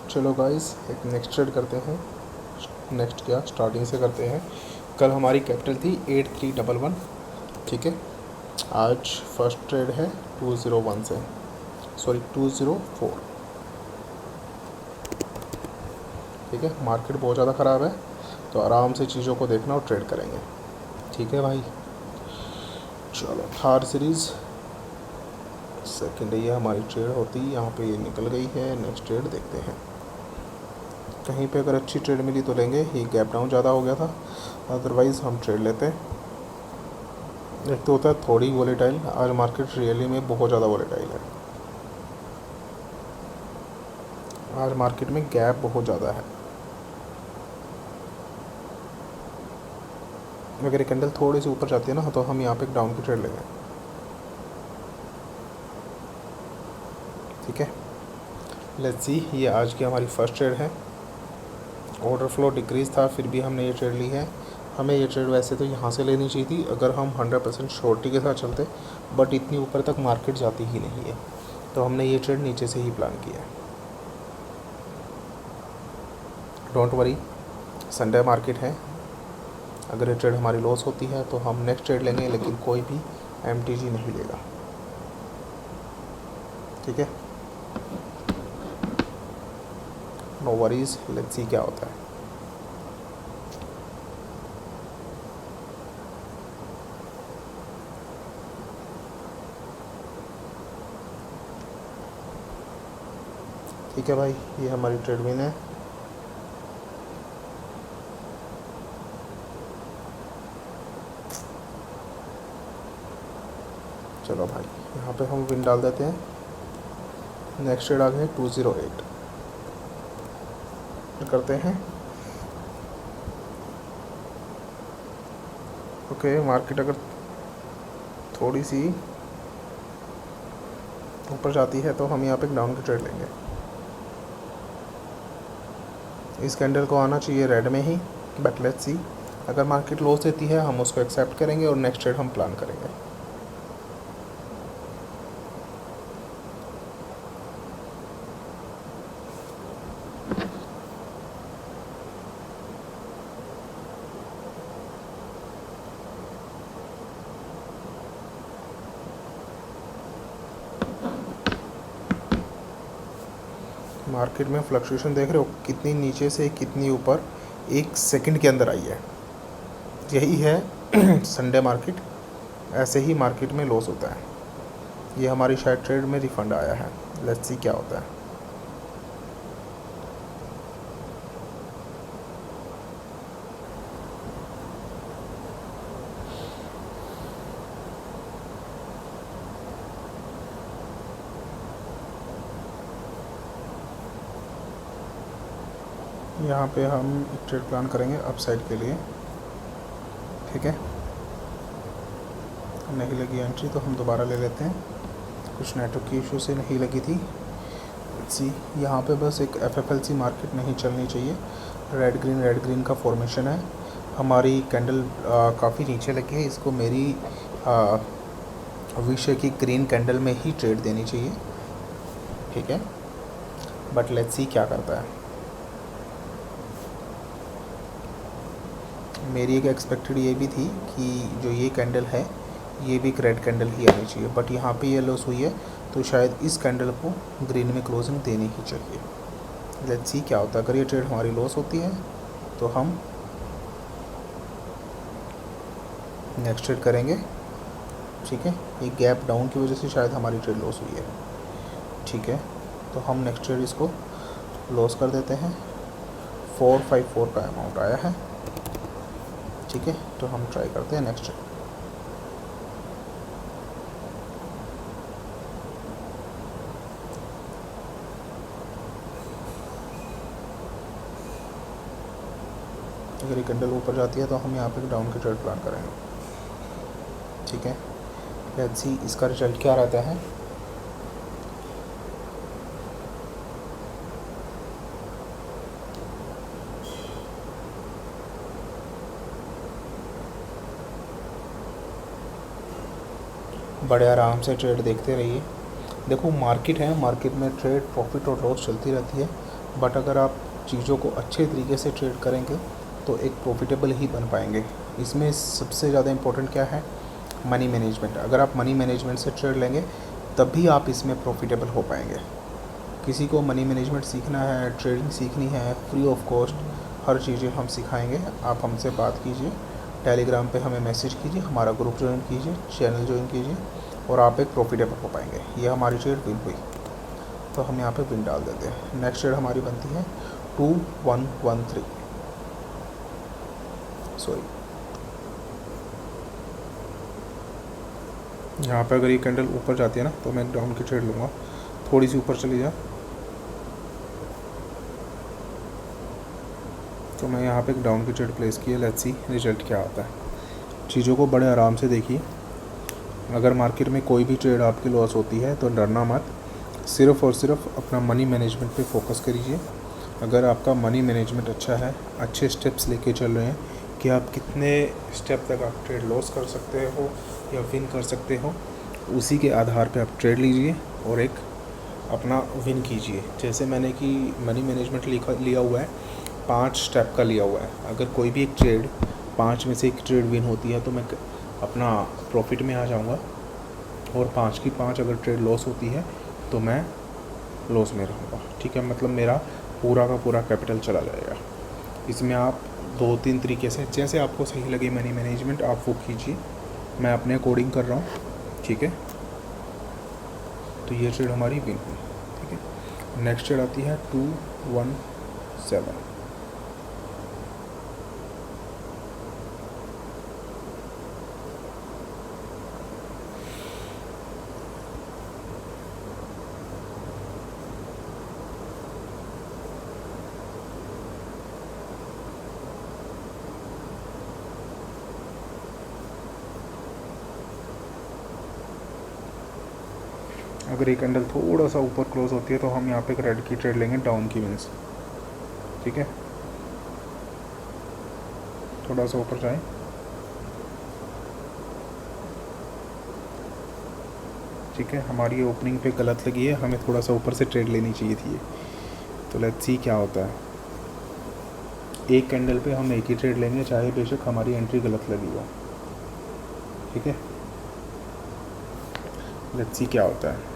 चलो गाइस, एक next trade करते हैं। नेक्स्ट क्या, स्टार्टिंग से करते हैं। कल हमारी कैपिटल थी 8311, ठीक है। आज फर्स्ट ट्रेड है 201 से, सॉरी 204, ठीक है। मार्केट बहुत ज़्यादा ख़राब है, तो आराम से चीज़ों को देखना और ट्रेड करेंगे, ठीक है भाई। चलो, थार सीरीज़ सेकेंड ये हमारी ट्रेड होती, यहाँ पे ये निकल गई है। नेक्स्ट ट्रेड देखते हैं। कहीं पे अगर अच्छी ट्रेड मिली तो लेंगे, ये गैप डाउन ज़्यादा हो गया था, अदरवाइज़ हम ट्रेड लेते हैं। एक तो होता है थोड़ी वोलेटाइल, आज मार्केट रियली में बहुत ज़्यादा वोलेटाइल है। आज मार्केट में गैप बहुत ज़्यादा है। अगर एक कैंडल थोड़ी सी ऊपर जाती है ना, तो हम यहाँ पे एक डाउन की ट्रेड लेंगे, ठीक है। लेट्स सी, ये आज की हमारी फर्स्ट ट्रेड है। ऑर्डर फ्लो डिक्रीज था, फिर भी हमने ये ट्रेड ली है। हमें ये ट्रेड वैसे तो यहाँ से लेनी चाहिए थी अगर हम 100% शॉर्टी के साथ चलते, बट इतनी ऊपर तक मार्केट जाती ही नहीं है, तो हमने ये ट्रेड नीचे से ही प्लान किया है। डोंट वरी, संडे मार्केट है। अगर ये ट्रेड हमारी लॉस होती है तो हम नेक्स्ट ट्रेड लेंगे, लेकिन कोई भी MTG नहीं लेगा, ठीक है। नो वरीज, लेट्स सी क्या होता है। ठीक है भाई, ये हमारी ट्रेड विन है। चलो भाई, यहाँ पे हम विन डाल देते हैं। नेक्स्ट ट्रेड आ गए 208 करते हैं। ओके, मार्केट अगर थोड़ी सी ऊपर जाती है तो हम यहाँ पे डाउन की ट्रेड लेंगे। इस कैंडल को आना चाहिए रेड में ही, बट लेट्स सी। अगर मार्केट लॉस देती है हम उसको एक्सेप्ट करेंगे और नेक्स्ट ट्रेड हम प्लान करेंगे। मार्केट में फ्लक्चुएशन देख रहे हो, कितनी नीचे से कितनी ऊपर 1 सेकंड के अंदर आई है। यही है संडे मार्केट, ऐसे ही मार्केट में लॉस होता है। ये हमारी शायद ट्रेड में रिफंड आया है, लेट्स सी क्या होता है। यहाँ पे हम एक ट्रेड प्लान करेंगे अप साइड के लिए, ठीक है। नहीं लगी एंट्री तो हम दोबारा ले लेते हैं, कुछ नेटवर्क की इशू से नहीं लगी थी। सी यहाँ पे बस एक FFLC मार्केट नहीं चलनी चाहिए। रेड ग्रीन का फॉर्मेशन है। हमारी कैंडल काफ़ी नीचे लगी है, इसको मेरी विषय की ग्रीन कैंडल में ही ट्रेड देनी चाहिए, ठीक है। बट लेट्स सी क्या करता है। मेरी एक एक्सपेक्टेड ये भी थी कि जो ये कैंडल है ये भी एक रेड कैंडल ही आनी चाहिए, बट यहाँ पे ये लॉस हुई है, तो शायद इस कैंडल को ग्रीन में क्लोजिंग देनी ही चाहिए। लेट्स सी क्या होता है। अगर ये ट्रेड हमारी लॉस होती है तो हम नेक्स्ट ट्रेड करेंगे, ठीक है। ये गैप डाउन की वजह से शायद हमारी ट्रेड लॉस हुई है, ठीक है। तो हम नेक्स्ट ट्रेड इसको लॉस कर देते हैं। 454 का अमाउंट आया है, ठीक है। तो हम ट्राई करते हैं नेक्स्ट ट्रेड। अगर ये कैंडल ऊपर जाती है तो हम यहाँ पे डाउन की ट्रेड प्लान करेंगे, ठीक है। लेट्स सी इसका रिजल्ट क्या रहता है। बड़े आराम से ट्रेड देखते रहिए। देखो मार्केट है, मार्केट में ट्रेड प्रॉफिट और लॉस चलती रहती है। बट अगर आप चीज़ों को अच्छे तरीके से ट्रेड करेंगे तो एक प्रॉफिटेबल ही बन पाएंगे। इसमें सबसे ज़्यादा इम्पोर्टेंट क्या है? Money management. अगर आप मनी मैनेजमेंट से ट्रेड लेंगे तभी आप इसमें प्रॉफिटेबल हो पाएंगे। किसी को मनी मैनेजमेंट सीखना है, ट्रेडिंग सीखनी है, फ्री ऑफ कॉस्ट हर चीज़ें हम सिखाएंगे। आप हमसे बात कीजिए, टेलीग्राम पे हमें मैसेज कीजिए, हमारा ग्रुप ज्वाइन कीजिए, चैनल ज्वाइन कीजिए और आप एक प्रॉफिटेबल हो पाएंगे। ये हमारी ट्रेड विन हुई तो हम यहाँ पे विन डाल देते हैं। नेक्स्ट ट्रेड हमारी बनती है 2113, सॉरी यहाँ पे अगर ये कैंडल ऊपर जाती है ना तो मैं डाउन की ट्रेड लूँगा। थोड़ी सी ऊपर चली जाए तो मैं यहाँ पे एक डाउन की ट्रेड प्लेस की है। लेट्स सी रिजल्ट क्या आता है। चीज़ों को बड़े आराम से देखिए। अगर मार्केट में कोई भी ट्रेड आपकी लॉस होती है तो डरना मत, सिर्फ़ और सिर्फ अपना मनी मैनेजमेंट पे फोकस करिए। अगर आपका मनी मैनेजमेंट अच्छा है, अच्छे स्टेप्स लेके चल रहे हैं कि आप कितने स्टेप तक आप ट्रेड लॉस कर सकते हो या विन कर सकते हो, उसी के आधार पे आप ट्रेड लीजिए और एक अपना विन कीजिए। जैसे मैंने कि मनी मैनेजमेंट लिया हुआ है, 5 स्टेप का लिया हुआ है। अगर कोई भी एक ट्रेड 5 में से एक ट्रेड विन होती है तो मैं अपना प्रॉफिट में आ जाऊंगा, और 5 की 5 अगर ट्रेड लॉस होती है तो मैं लॉस में रहूँगा। ठीक है, मतलब मेरा पूरा का पूरा कैपिटल चला जाएगा। इसमें आप 2-3 तरीके से जैसे आपको सही लगे मनी मैनेजमेंट आप वो कीजिए। मैं अपने अकॉर्डिंग कर रहा हूँ। ठीक है, तो ये ट्रेड हमारी विन हुई। ठीक है, नेक्स्ट ट्रेड आती है 217। अगर एक कैंडल थोड़ा सा ऊपर क्लोज होती है तो हम यहाँ पे एक रेड की ट्रेड लेंगे डाउन की वजह से। ठीक है, थोड़ा सा ऊपर जाए। ठीक है, हमारी ओपनिंग पे गलत लगी है, हमें थोड़ा सा ऊपर से ट्रेड लेनी चाहिए थी ये। तो लेट्स सी क्या होता है। एक कैंडल पे हम एक ही ट्रेड लेंगे चाहे बेशक हमारी एंट्री गलत लगी हो। ठीक है, लेट्स सी क्या होता है।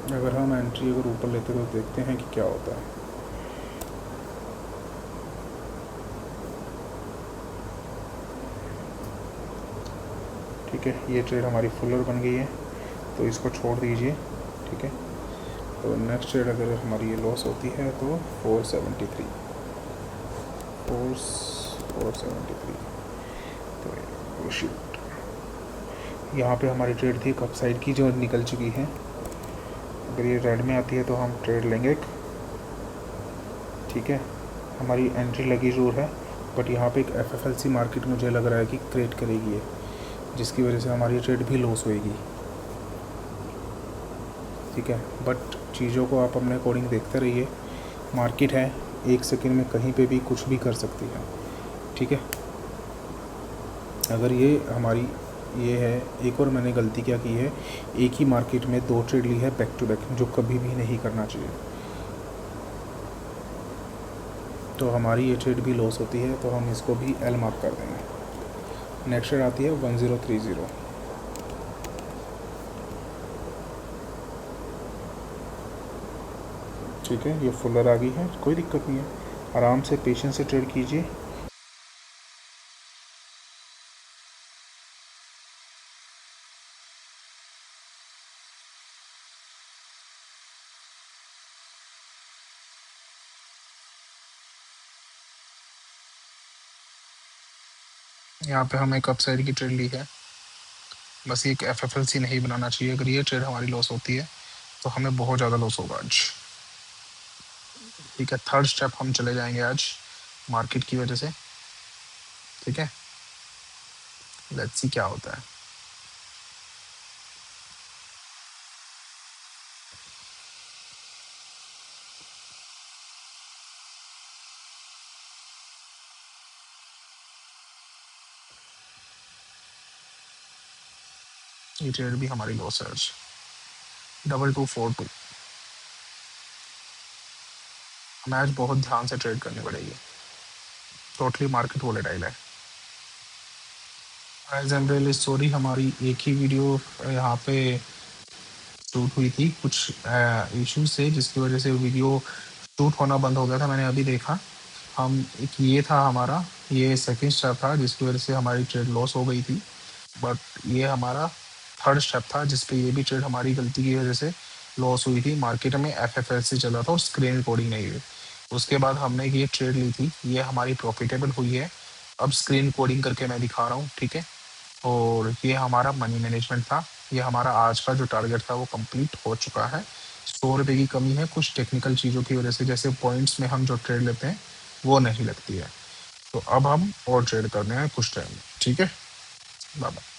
अगर हम एंट्री अगर ऊपर लेते तो देखते हैं कि क्या होता है। ठीक है, ये ट्रेड हमारी फुलर बन गई है तो इसको छोड़ दीजिए। ठीक है, तो नेक्स्ट ट्रेड अगर हमारी ये लॉस होती है तो 473 तो शिट, यहाँ पे हमारी ट्रेड थी कप साइड की जो निकल चुकी है। अगर ये रेड में आती है तो हम ट्रेड लेंगे एक। ठीक है, हमारी एंट्री लगी ज़रूर है बट यहाँ पे एक एफएफएलसी मार्केट मुझे लग रहा है कि क्रिएट करेगी है, जिसकी वजह से हमारी ट्रेड भी लॉस होएगी। ठीक है, बट चीज़ों को आप अपने अकॉर्डिंग देखते रहिए। मार्केट है, 1 सेकंड में कहीं पे भी कुछ भी कर सकती है। ठीक है, अगर ये हमारी ये है, एक और मैंने गलती क्या की है, एक ही मार्केट में 2 ट्रेड ली है बैक टू बैक, जो कभी भी नहीं करना चाहिए। तो हमारी ये ट्रेड भी लॉस होती है तो हम इसको भी एल मार्क कर देंगे। नेक्स्ट ट्रेड आती है 1030। ठीक है, ये फुलर आ गई है, कोई दिक्कत नहीं है, आराम से पेशेंस से ट्रेड कीजिए। यहाँ पे हम एक अपसाइड की ट्रेड ली है, बस एक एफएफएलसी नहीं बनाना चाहिए। अगर ये ट्रेड हमारी लॉस होती है तो हमें बहुत ज़्यादा लॉस होगा आज। ठीक है, थर्ड स्टेप हम चले जाएंगे आज मार्केट की वजह से। ठीक है, लेट्स सी क्या होता है। ये ट्रेड भी हमारी लॉस है आज, 2242। हमें आज बहुत ध्यान से ट्रेड करनी पड़ेगी, टोटली मार्केट वोलेटाइल है। एज एंड रियल स्टोरी, हमारी एक ही वीडियो यहाँ पे शूट हुई थी, कुछ इश्यूज थे जिसकी वजह से वीडियो शूट होना बंद हो गया था। मैंने अभी देखा, हम एक ये था हमारा, ये सेकंड स्टेप था जिसकी वजह से हमारी ट्रेड लॉस हो गई थी। बट ये हमारा थर्ड स्टेप था जिस पे ये भी ट्रेड हमारी गलती की वजह से लॉस हुई थी। मार्केट में एफ से चला था और स्क्रीन रिकॉर्डिंग नहीं हुई। उसके बाद हमने ये ट्रेड ली थी, ये हमारी प्रॉफिटेबल हुई है। अब स्क्रीन कोडिंग करके मैं दिखा रहा हूँ, ठीक है। और ये हमारा मनी मैनेजमेंट था। ये हमारा आज का जो टारगेट था वो कंप्लीट हो चुका है। 100 रुपये की कमी है कुछ टेक्निकल चीज़ों की वजह से, जैसे पॉइंट्स में हम जो ट्रेड लेते हैं वो नहीं लगती है। तो अब हम और ट्रेड करने हैं कुछ टाइम में, ठीक है। Bye bye.